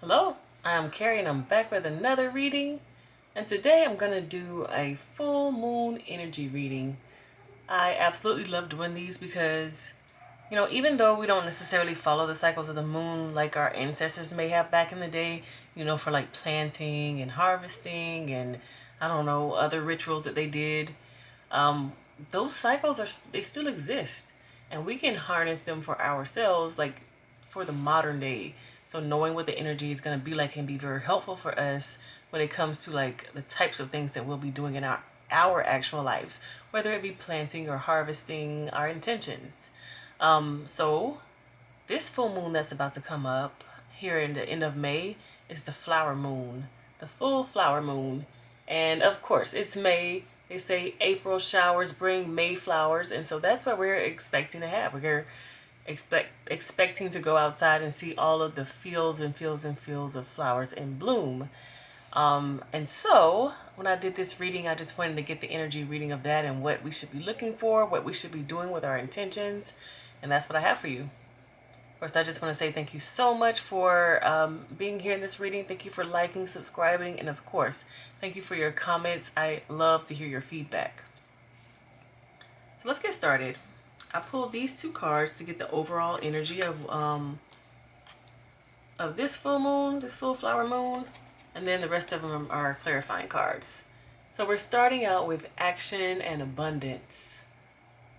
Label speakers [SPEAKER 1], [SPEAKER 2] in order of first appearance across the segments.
[SPEAKER 1] Hello, I'm Carrie and I'm back with another reading. And today I'm going to do a full moon energy reading. I absolutely love doing these because, even though we don't necessarily follow the cycles of the moon like our ancestors may have back in the day, for like planting and harvesting and I don't know, other rituals that they did, um, those cycles they still exist. And we can harness them for ourselves, like for the modern day. So knowing what the energy is going to be like can be very helpful for us when it comes to like the types of things that we'll be doing in our actual lives, whether it be planting or harvesting our intentions. So this full moon that's about to come up here in the end of May is the flower moon, the full flower moon. And of course, it's May. They say April showers bring May flowers, and so that's what we're expecting to have. We're expecting to go outside and see all of the fields and fields and fields of flowers in bloom. And so when I did this reading, I just wanted to get the energy reading of that and what we should be looking for, what we should be doing with our intentions, and that's what I have for you. Of course, I just want to say thank you so much for being here in this reading. Thank you for liking, subscribing, and of course, thank you for your comments. I love to hear your feedback. So let's get started. I pulled these two cards to get the overall energy of this full moon, this full flower moon, and then the rest of them are clarifying cards. So we're starting out with action and abundance.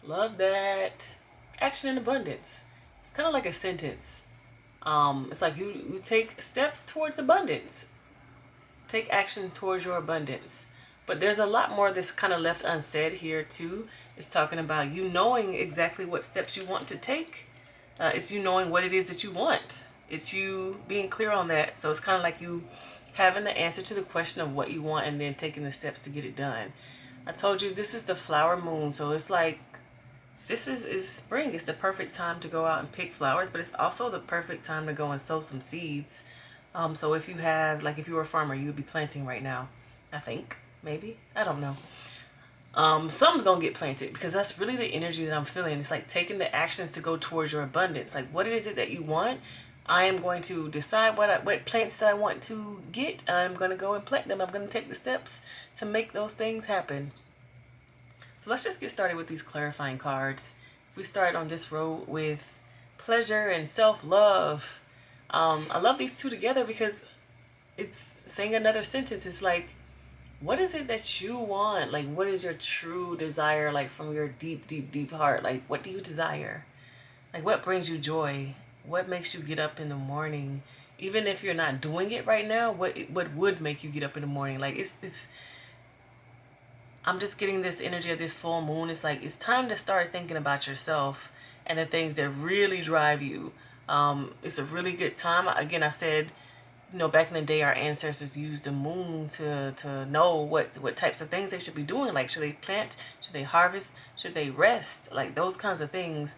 [SPEAKER 1] Love that. Action and abundance. It's kind of like a sentence. It's like you take steps towards abundance. Take action towards your abundance. But there's a lot more that's kind of left unsaid here too. It's talking about you knowing exactly what steps you want to take. It's you knowing what it is that you want. It's you being clear on that. So it's kind of like you having the answer to the question of what you want and then taking the steps to get it done. I told you this is the flower moon, so it's like this is spring. It's the perfect time to go out and pick flowers, but it's also the perfect time to go and sow some seeds. So if you have, like if you were a farmer, you would be planting right now. I think, maybe. I don't know. Something's gonna get planted because that's really the energy that I'm feeling. It's like taking the actions to go towards your abundance. Like what is it that you want? I am going to decide what plants that I want to get. I'm going to go and plant them. I'm going to take the steps to make those things happen. So let's just get started with these clarifying cards. We start on this road with pleasure and self-love. I love these two together because it's saying another sentence. It's like, what is it that you want? Like, what is your true desire, like from your deep, deep, deep heart? Like, what do you desire? Like, what brings you joy? What makes you get up in the morning? Even if you're not doing it right now, what would make you get up in the morning? Like, it's I'm just getting this energy of this full moon. It's like it's time to start thinking about yourself and the things that really drive you. It's a really good time. Again, I said, back in the day, our ancestors used the moon to know what types of things they should be doing. Like, should they plant? Should they harvest? Should they rest? Like those kinds of things.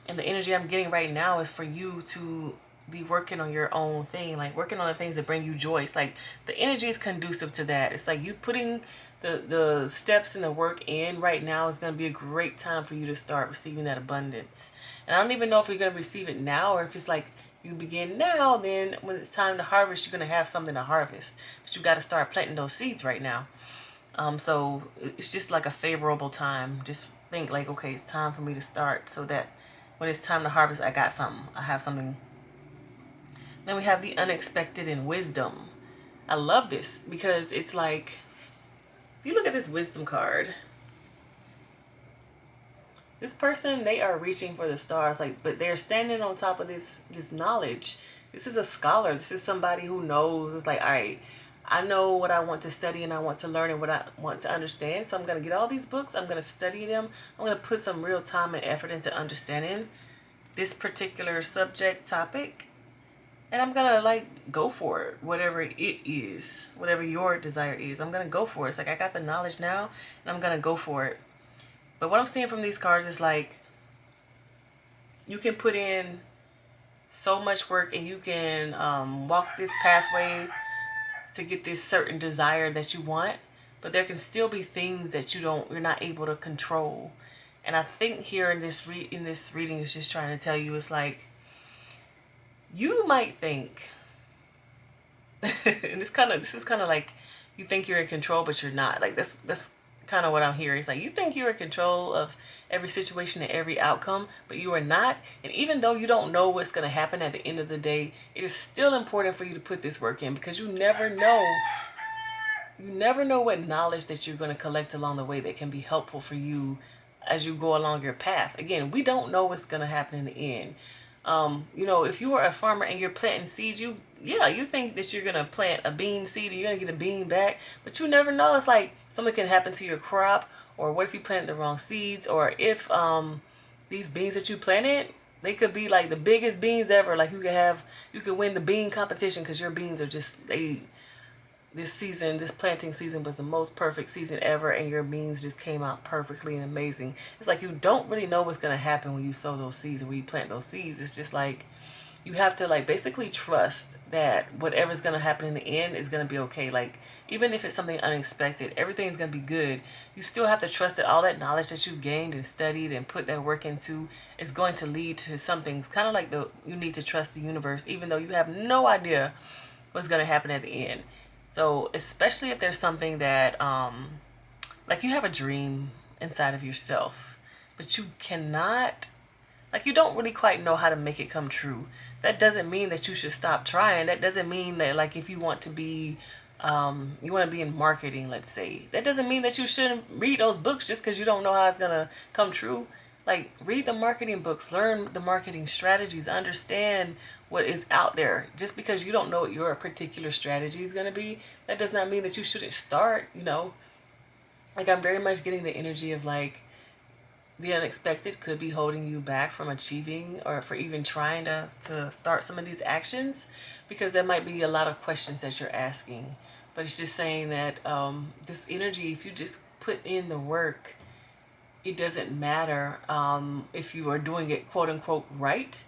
[SPEAKER 1] And the energy I'm getting right now is for you to be working on your own thing, like working on the things that bring you joy. It's like the energy is conducive to that. It's like you putting the steps and the work in right now is going to be a great time for you to start receiving that abundance. And I don't even know if you're going to receive it now or if it's like you begin now, then when it's time to harvest, you're going to have something to harvest. But you got to start planting those seeds right now. So it's just like a favorable time. Just think like, okay, it's time for me to start so that when it's time to harvest, I got something. I have something. Then we have the unexpected and wisdom. I love this because it's like, if you look at this wisdom card, this person, they are reaching for the stars, like, but they're standing on top of this knowledge. This is a scholar. This is somebody who knows. It's like, all right, I know what I want to study and I want to learn and what I want to understand. So I'm going to get all these books. I'm going to study them. I'm going to put some real time and effort into understanding this particular subject topic. And I'm going to like go for it, whatever it is, whatever your desire is. I'm going to go for it. It's like I got the knowledge now and I'm going to go for it. But what I'm seeing from these cards is like you can put in so much work and you can walk this pathway to get this certain desire that you want, but there can still be things that you're not able to control. And I think here in this reading is just trying to tell you, it's like you might think And this is kind of like you think you're in control, but you're not. Like that's kind of what I'm hearing. It's like you think you're in control of every situation and every outcome, but you are not. And even though you don't know what's going to happen at the end of the day, it is still important for you to put this work in, because you never know. You never know what knowledge that you're going to collect along the way that can be helpful for you as you go along your path. Again, we don't know what's going to happen in the end. If you are a farmer and you're planting seeds, you think that you're gonna plant a bean seed and you're gonna get a bean back, but you never know. It's like something can happen to your crop, or what if you planted the wrong seeds, or if these beans that you planted, they could be like the biggest beans ever. Like you could win the bean competition because your beans are just this planting season was the most perfect season ever, and your beans just came out perfectly and amazing. It's like you don't really know what's going to happen when you sow those seeds and when you plant those seeds. It's just like you have to like basically trust that whatever's going to happen in the end is going to be okay. Like even if it's something unexpected, everything's going to be good. You still have to trust that all that knowledge that you've gained and studied and put that work into is going to lead to something. It's kind of like you need to trust the universe, even though you have no idea what's going to happen at the end. So especially if there's something that like you have a dream inside of yourself, but you cannot, like you don't really quite know how to make it come true. That doesn't mean that you should stop trying. That doesn't mean that, like, if you want to be you want to be in marketing, let's say, that doesn't mean that you shouldn't read those books just because you don't know how it's gonna come true. Like, read the marketing books, learn the marketing strategies, understand what is out there. Just because you don't know what your particular strategy is going to be, that does not mean that you shouldn't start. Like, I'm very much getting the energy of like the unexpected could be holding you back from achieving or for even trying to start some of these actions, because there might be a lot of questions that you're asking. But it's just saying that this energy, if you just put in the work, it doesn't matter if you are doing it quote unquote right.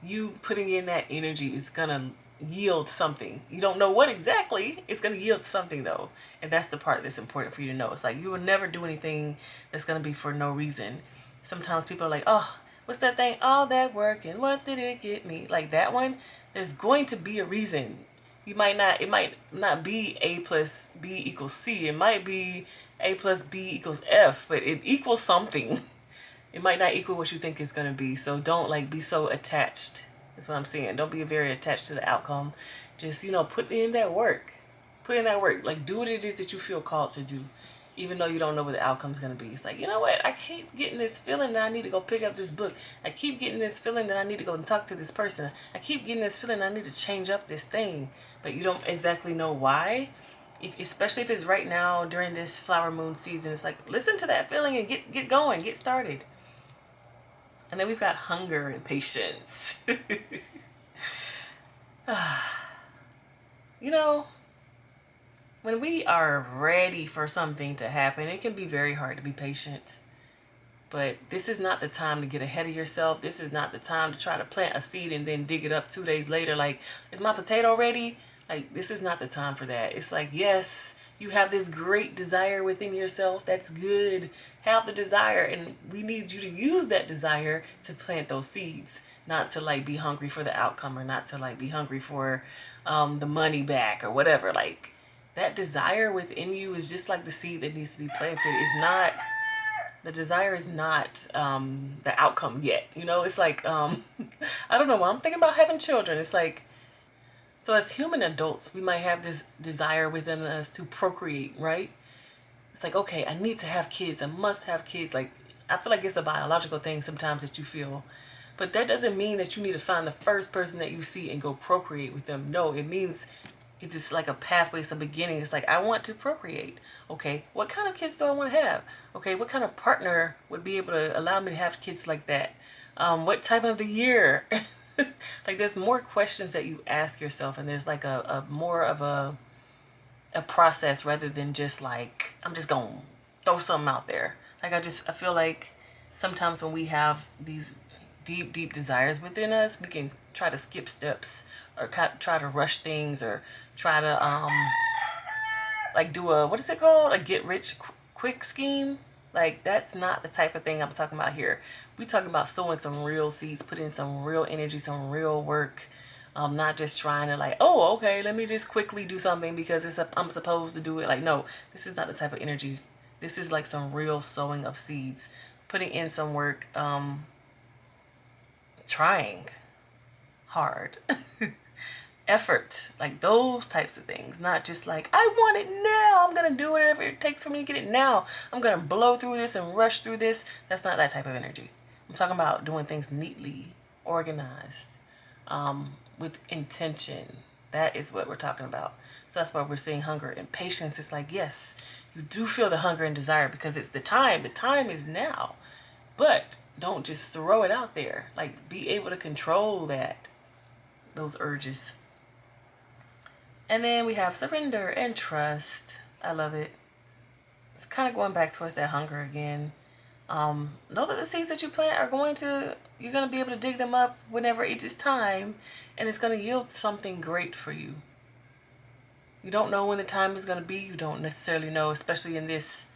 [SPEAKER 1] You putting in that energy is gonna yield something. You don't know what exactly. It's gonna yield something though, and that's the part that's important for you to know. It's like you will never do anything that's gonna be for no reason. Sometimes people are like, "Oh, what's that thing? All that work and what did it get me?" Like that one. There's going to be a reason. You might not. It might not be A plus B equals C. It might be A plus B equals F, but it equals something. It might not equal what you think it's going to be. So don't like be so attached. That's what I'm saying. Don't be very attached to the outcome. Just, put in that work. Put in that work. Like, do what it is that you feel called to do, even though you don't know what the outcome's going to be. It's like, you know what? I keep getting this feeling that I need to go pick up this book. I keep getting this feeling that I need to go and talk to this person. I keep getting this feeling I need to change up this thing. But you don't exactly know why. Especially if it's right now during this flower moon season. It's like, listen to that feeling and get going. Get started. And then we've got hunger and patience. you know, when we are ready for something to happen, it can be very hard to be patient. But this is not the time to get ahead of yourself. This is not the time to try to plant a seed and then dig it up 2 days later. Like, is my potato ready? Like, this is not the time for that. It's like, yes, you have this great desire within yourself. That's good. Have the desire. And we need you to use that desire to plant those seeds. Not to, like, be hungry for the outcome, or not to, like, be hungry for the money back or whatever. Like, that desire within you is just like the seed that needs to be planted. The desire is not the outcome yet. It's like, I don't know, I'm thinking about having children. It's like, so as human adults, we might have this desire within us to procreate, right? It's like, okay, I need to have kids. I must have kids. Like, I feel like it's a biological thing sometimes that you feel. But that doesn't mean that you need to find the first person that you see and go procreate with them. No, it means it's just like a pathway, it's a beginning. It's like, I want to procreate. Okay, what kind of kids do I want to have? Okay, what kind of partner would be able to allow me to have kids like that? What time of the year? Like, there's more questions that you ask yourself, and there's like a more of a process, rather than just like, I'm just gonna throw something out there. Like, I feel like sometimes when we have these deep desires within us, we can try to skip steps, or try to rush things, or try to like do a, what is it called, a get rich quick scheme. Like, that's not the type of thing I'm talking about here. We talking about sowing some real seeds, putting some real energy, some real work, Not just trying to like, oh, okay, let me just quickly do something because I'm supposed to do it. Like, no, this is not the type of energy. This is like some real sowing of seeds, putting in some work, trying hard, effort, like those types of things. Not just like, I want it now. I'm gonna do whatever it takes for me to get it now. I'm gonna blow through this and rush through this. That's not that type of energy. I'm talking about doing things neatly, organized, with intention. That is what we're talking about. So that's why we're seeing hunger and patience. It's like, yes, you do feel the hunger and desire because it's the time. The time is now. But don't just throw it out there. Like, be able to control those urges. And then we have surrender and trust. I love it. It's kind of going back towards that hunger again. Know that the seeds that you plant you're going to be able to dig them up whenever it is time, and it's going to yield something great for you. You don't know when the time is going to be. You don't necessarily know, especially in this,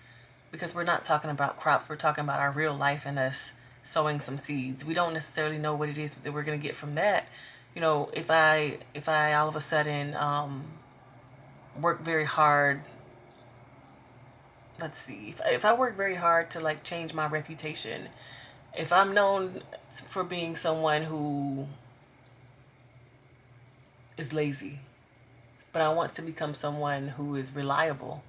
[SPEAKER 1] because we're not talking about crops. We're talking about our real life and us sowing some seeds. We don't necessarily know what it is that we're going to get from that. If I all of a sudden work very hard, let's see, if I work very hard to like change my reputation, if I'm known for being someone who is lazy, but I want to become someone who is reliable,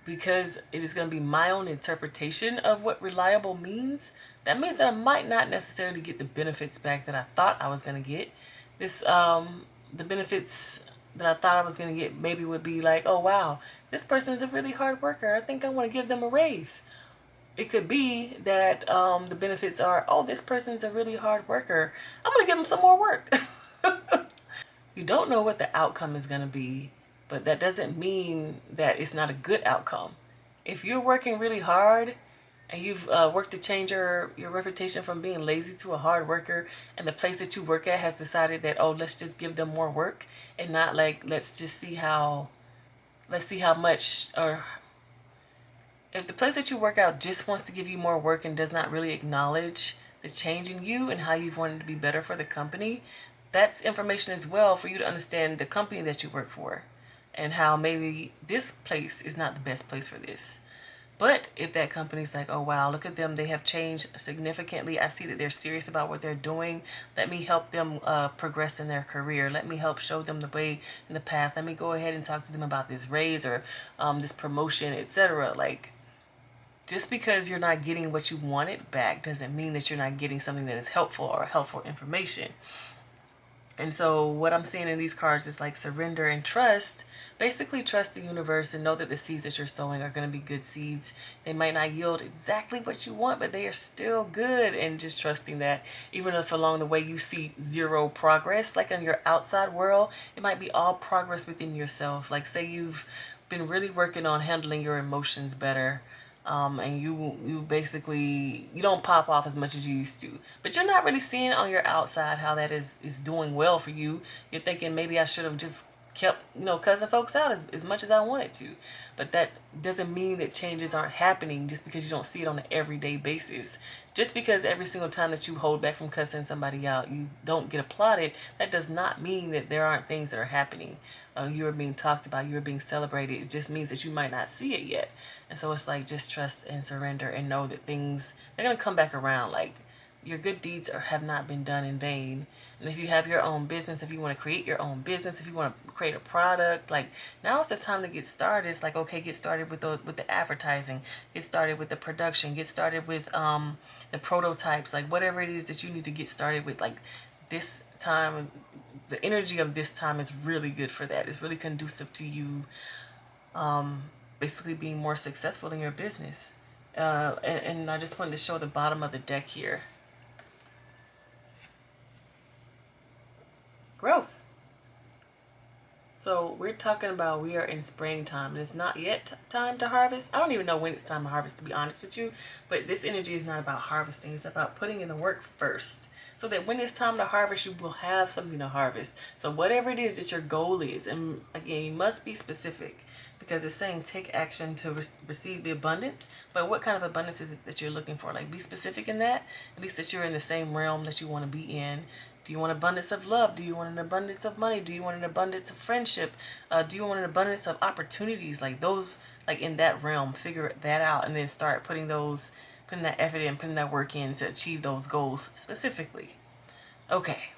[SPEAKER 1] because it is going to be my own interpretation of what reliable means, that means that I might not necessarily get the benefits back that I thought I was going to get. The benefits that I thought I was going to get maybe would be like, oh wow, this person is a really hard worker. I think I want to give them a raise. It could be that the benefits are, oh, this person's a really hard worker. I'm going to give them some more work. You don't know what the outcome is going to be, but that doesn't mean that it's not a good outcome. If you're working really hard and you've worked to change your reputation from being lazy to a hard worker, and the place that you work at has decided that, oh, let's just give them more work and not like, let's see how much, or if the place that you work out just wants to give you more work and does not really acknowledge the change in you and how you've wanted to be better for the company, that's information as well for you to understand the company that you work for and how maybe this place is not the best place for this. But if that company's like, oh wow, look at them, they have changed significantly. I see that they're serious about what they're doing. Let me help them progress in their career. Let me help show them the way and the path. Let me go ahead and talk to them about this raise or this promotion, etc. Like, just because you're not getting what you wanted back doesn't mean that you're not getting something that is helpful or helpful information. And so what I'm seeing in these cards is like surrender and trust. Basically trust the universe and know that the seeds that you're sowing are going to be good seeds. They might not yield exactly what you want, but they are still good. And just trusting that even if along the way you see zero progress, like in your outside world, it might be all progress within yourself. Like say you've been really working on handling your emotions better, and you basically, you don't pop off as much as you used to, but you're not really seeing on your outside how that is doing well for you. You're thinking maybe I should have just kept cussing folks out as much as I wanted to, but that doesn't mean that changes aren't happening just because you don't see it on an everyday basis. Just because every single time that you hold back from cussing somebody out you don't get applauded, that does not mean that there aren't things that are happening. You're being talked about, you're being celebrated. It just means that you might not see it yet. And so it's like, just trust and surrender and know that things, they're going to come back around. Like, your good deeds have not been done in vain. And if you have your own business, if you want to create your own business, if you want to create a product, like, now is the time to get started. It's like, okay, get started with the advertising, get started with the production, get started with the prototypes, like whatever it is that you need to get started with. Like, this time, the energy of this time is really good for that. It's really conducive to you basically being more successful in your business. And I just wanted to show the bottom of the deck here. Growth. So we're talking about, we are in springtime and it's not yet time to harvest. I don't even know when it's time to harvest, to be honest with you. But this energy is not about harvesting. It's about putting in the work first, so that when it's time to harvest, you will have something to harvest. So whatever it is that your goal is, and again, you must be specific, because it's saying take action to receive the abundance. But what kind of abundance is it that you're looking for? Like, be specific in that, at least that you're in the same realm that you want to be in. Do you want abundance of love? Do you want an abundance of money? Do you want an abundance of friendship? Do you want an abundance of opportunities? Like those, like in that realm, figure that out and then start putting that effort in, putting that work in to achieve those goals specifically. Okay.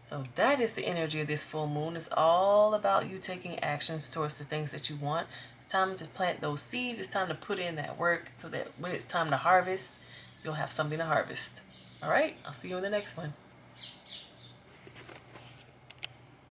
[SPEAKER 1] So that is the energy of this full moon. It's all about you taking actions towards the things that you want. It's time to plant those seeds. It's time to put in that work so that when it's time to harvest, you'll have something to harvest. All right, I'll see you in the next one.